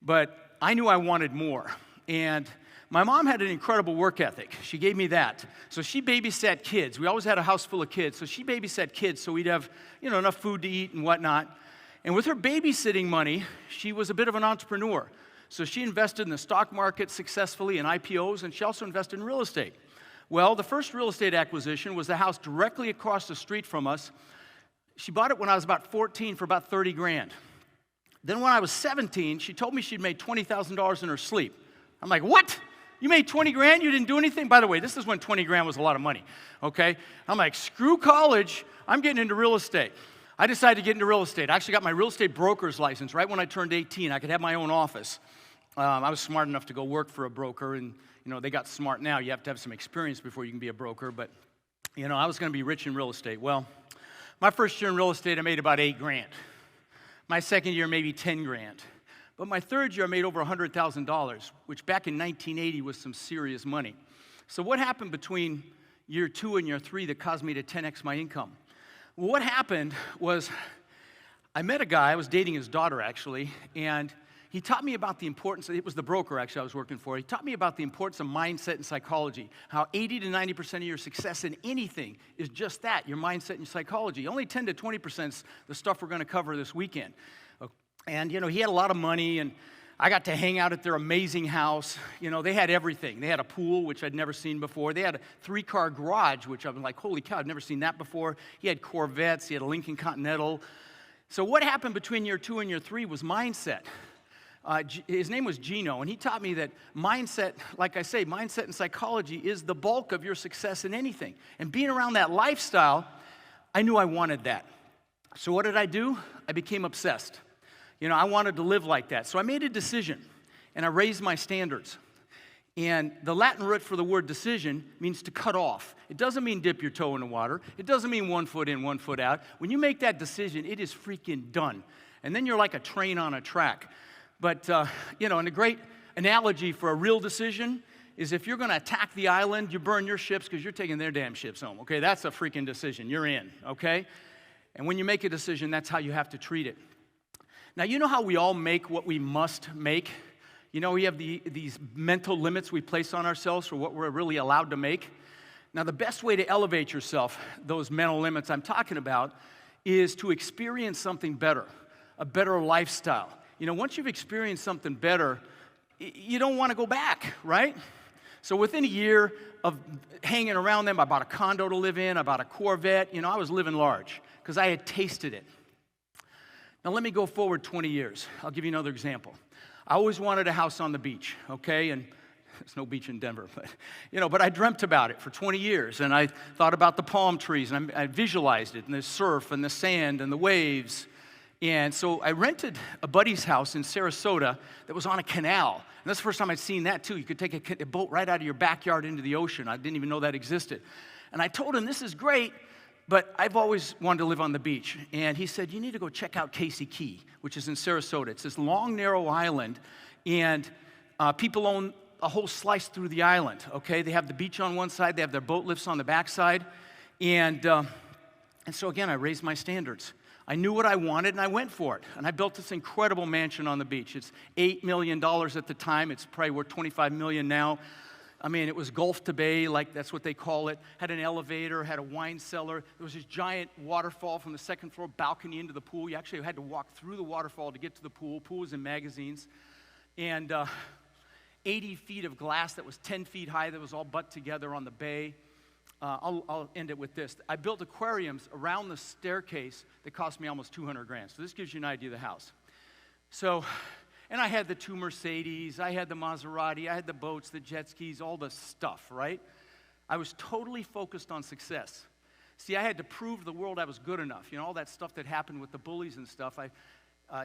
but I knew I wanted more. And my mom had an incredible work ethic. She gave me that. So she babysat kids. We always had a house full of kids. So she babysat kids so we'd have, enough food to eat and whatnot. And with her babysitting money, she was a bit of an entrepreneur. So she invested in the stock market successfully in IPOs, and she also invested in real estate. Well, the first real estate acquisition was the house directly across the street from us. She bought it when I was about 14 for about 30 grand. Then when I was 17, she told me she'd made $20,000 in her sleep. I'm like, what? You made 20 grand? You didn't do anything? By the way, this is when 20 grand was a lot of money, okay? I'm like, screw college. I'm getting into real estate. I decided to get into real estate. I actually got my real estate broker's license right when I turned 18. I could have my own office. I was smart enough to go work for a broker, and, they got smart now. You have to have some experience before you can be a broker, but, I was going to be rich in real estate. Well, my first year in real estate, I made about 8 grand. My second year, maybe 10 grand. But my third year, I made over $100,000, which back in 1980 was some serious money. So what happened between year 2 and year 3 that caused me to 10x my income? Well, what happened was I met a guy, I was dating his daughter actually, and he taught me about the importance, it was the broker actually I was working for, he taught me about the importance of mindset and psychology, how 80 to 90% of your success in anything is just that, your mindset and your psychology. Only 10 to 20% is the stuff we're going to cover this weekend. And, he had a lot of money, and I got to hang out at their amazing house. They had everything. They had a pool, which I'd never seen before. They had a 3-car garage, which I'm like, holy cow, I've never seen that before. He had Corvettes. He had a Lincoln Continental. So what happened between year 2 and year 3 was mindset. His name was Gino, and he taught me that mindset, like I say, mindset and psychology is the bulk of your success in anything. And being around that lifestyle, I knew I wanted that. So what did I do? I became obsessed. I wanted to live like that. So I made a decision, and I raised my standards. And the Latin root for the word decision means to cut off. It doesn't mean dip your toe in the water. It doesn't mean 1 foot in, 1 foot out. When you make that decision, it is freaking done. And then you're like a train on a track. But, and a great analogy for a real decision is if you're going to attack the island, you burn your ships because you're taking their damn ships home, okay? That's a freaking decision. You're in, okay? And when you make a decision, that's how you have to treat it. Now, you know how we all make what we must make? We have these mental limits we place on ourselves for what we're really allowed to make. Now, the best way to elevate yourself, those mental limits I'm talking about, is to experience something better, a better lifestyle. Once you've experienced something better, you don't want to go back, right? So within a year of hanging around them, I bought a condo to live in, I bought a Corvette. I was living large because I had tasted it. Now, let me go forward 20 years. I'll give you another example. I always wanted a house on the beach, okay? And there's no beach in Denver, but I dreamt about it for 20 years, and I thought about the palm trees, and I visualized it, and the surf, and the sand, and the waves. And so I rented a buddy's house in Sarasota that was on a canal. And that's the first time I'd seen that, too. You could take a boat right out of your backyard into the ocean. I didn't even know that existed. And I told him, this is great, but I've always wanted to live on the beach. And he said, you need to go check out Casey Key, which is in Sarasota. It's this long, narrow island, and people own a whole slice through the island, okay? They have the beach on one side. They have their boat lifts on the backside. And so, again, I raised my standards. I knew what I wanted, and I went for it. And I built this incredible mansion on the beach. It's $8 million at the time. It's probably worth $25 million now. I mean, it was Gulf to Bay, like that's what they call it. Had an elevator, had a wine cellar. There was this giant waterfall from the second floor balcony into the pool. You actually had to walk through the waterfall to get to the pool. Pool was in magazines. And 80 feet of glass that was 10 feet high that was all butt together on the bay. I'll end it with this. I built aquariums around the staircase that cost me almost 200 grand. So this gives you an idea of the house. So, and I had the 2 Mercedes, I had the Maserati, I had the boats, the jet skis, all the stuff, right? I was totally focused on success. See, I had to prove to the world I was good enough. All that stuff that happened with the bullies and stuff, I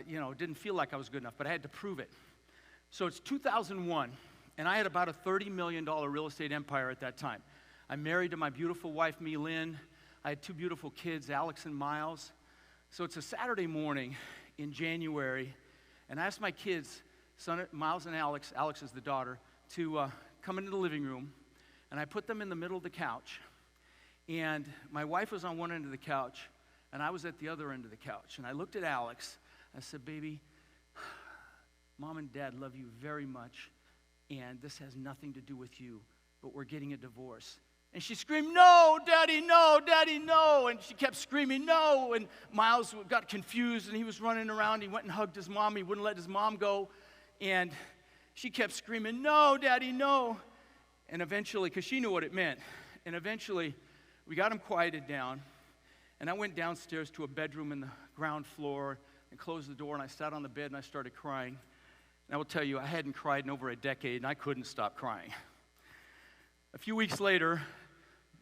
didn't feel like I was good enough, but I had to prove it. So it's 2001, and I had about a $30 million real estate empire at that time. I'm married to my beautiful wife, Me Lynn. I had 2 beautiful kids, Alex and Miles. So it's a Saturday morning in January, and I asked my kids, Miles and Alex is the daughter, to come into the living room, and I put them in the middle of the couch, and my wife was on one end of the couch, and I was at the other end of the couch, and I looked at Alex, I said, baby, Mom and Dad love you very much, and this has nothing to do with you, but we're getting a divorce. And she screamed, no, Daddy, no, Daddy, no. And she kept screaming, no. And Miles got confused, and he was running around. He went and hugged his mom. He wouldn't let his mom go. And she kept screaming, no, Daddy, no. And eventually, because she knew what it meant, and eventually we got him quieted down. And I went downstairs to a bedroom in the ground floor and closed the door, and I sat on the bed, and I started crying. And I will tell you, I hadn't cried in over a decade, and I couldn't stop crying. A few weeks later,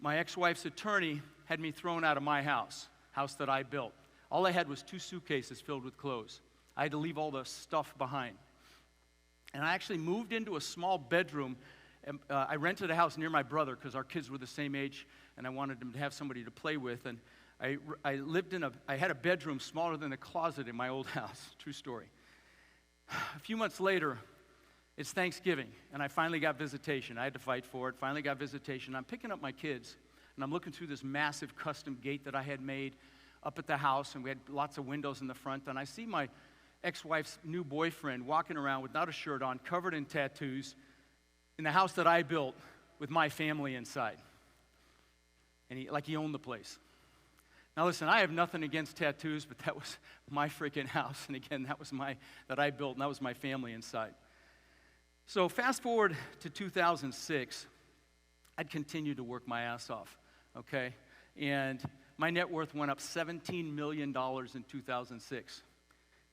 my ex-wife's attorney had me thrown out of my house that I built. All I had was 2 suitcases filled with clothes. I had to leave all the stuff behind. And I actually moved into a small bedroom. I rented a house near my brother because our kids were the same age, and I wanted them to have somebody to play with. And I had a bedroom smaller than a closet in my old house. True story. A few months later, it's Thanksgiving, and I finally got visitation. I had to fight for it. Finally got visitation. I'm picking up my kids, and I'm looking through this massive custom gate that I had made up at the house, and we had lots of windows in the front, and I see my ex-wife's new boyfriend walking around without a shirt on, covered in tattoos, in the house that I built with my family inside. And he owned the place. Now listen, I have nothing against tattoos, but that was my freaking house. And again, that I built, and that was my family inside. So fast forward to 2006, I'd continued to work my ass off, okay? And my net worth went up $17 million in 2006.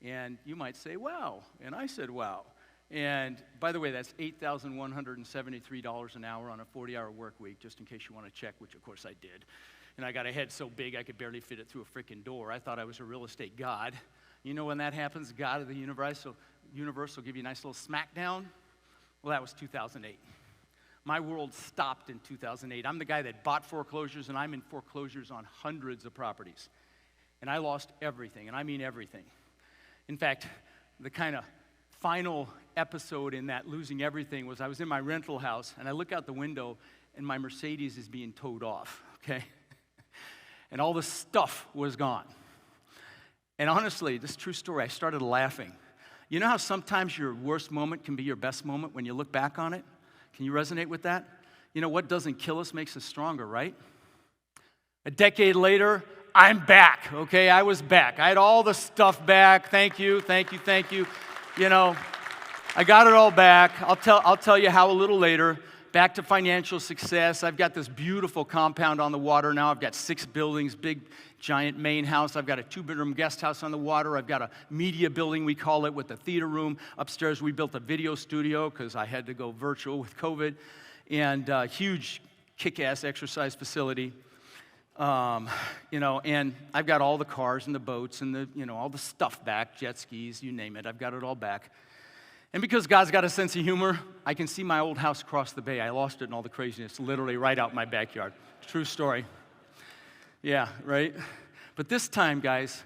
And you might say, wow. And I said, wow. And by the way, that's $8,173 an hour on a 40-hour work week, just in case you want to check, which of course I did. And I got a head so big I could barely fit it through a freaking door. I thought I was a real estate god. You know when that happens, God of the universe will give you a nice little smackdown. Well, that was 2008. My world stopped in 2008. I'm the guy that bought foreclosures, and I'm in foreclosures on hundreds of properties. And I lost everything, and I mean everything. In fact, the kind of final episode in that losing everything was I was in my rental house, and I look out the window, and my Mercedes is being towed off, okay? And all the stuff was gone. And honestly, this is a true story, I started laughing. You know how sometimes your worst moment can be your best moment when you look back on it? Can you resonate with that? You know, what doesn't kill us makes us stronger, right? A decade later, I'm back, okay? I was back. I had all the stuff back. Thank you. You know, I got it all back. I'll tell you how a little later. Back to financial success. I've got this beautiful compound on the water now. I've got 6 buildings, big, giant main house. I've got a 2-bedroom guest house on the water. I've got a media building, we call it, with a theater room. Upstairs, we built a video studio because I had to go virtual with COVID. And a huge, kick-ass exercise facility. You know, and I've got all the cars and the boats and all the stuff back, jet skis, you name it. I've got it all back. And because God's got a sense of humor, I can see my old house across the bay. I lost it in all the craziness, literally right out my backyard. True story. Yeah, right? But this time, guys,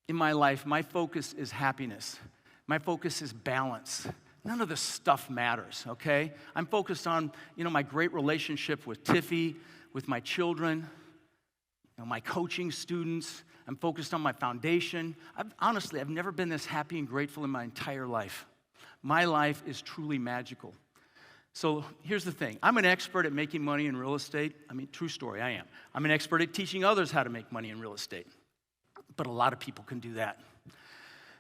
in my life, my focus is happiness. My focus is balance. None of this stuff matters, okay? I'm focused on, my great relationship with Tiffy, with my children, my coaching students. I'm focused on my foundation. Honestly, I've never been this happy and grateful in my entire life. My life is truly magical. So here's the thing. I'm an expert at making money in real estate. True story, I am. I'm an expert at teaching others how to make money in real estate. But a lot of people can do that.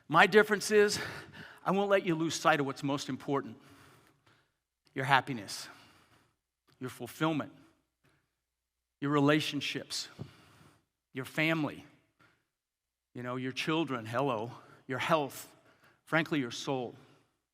My difference is I won't let you lose sight of what's most important. Your happiness, your fulfillment, your relationships, your family, your children, hello, your health, frankly, your soul.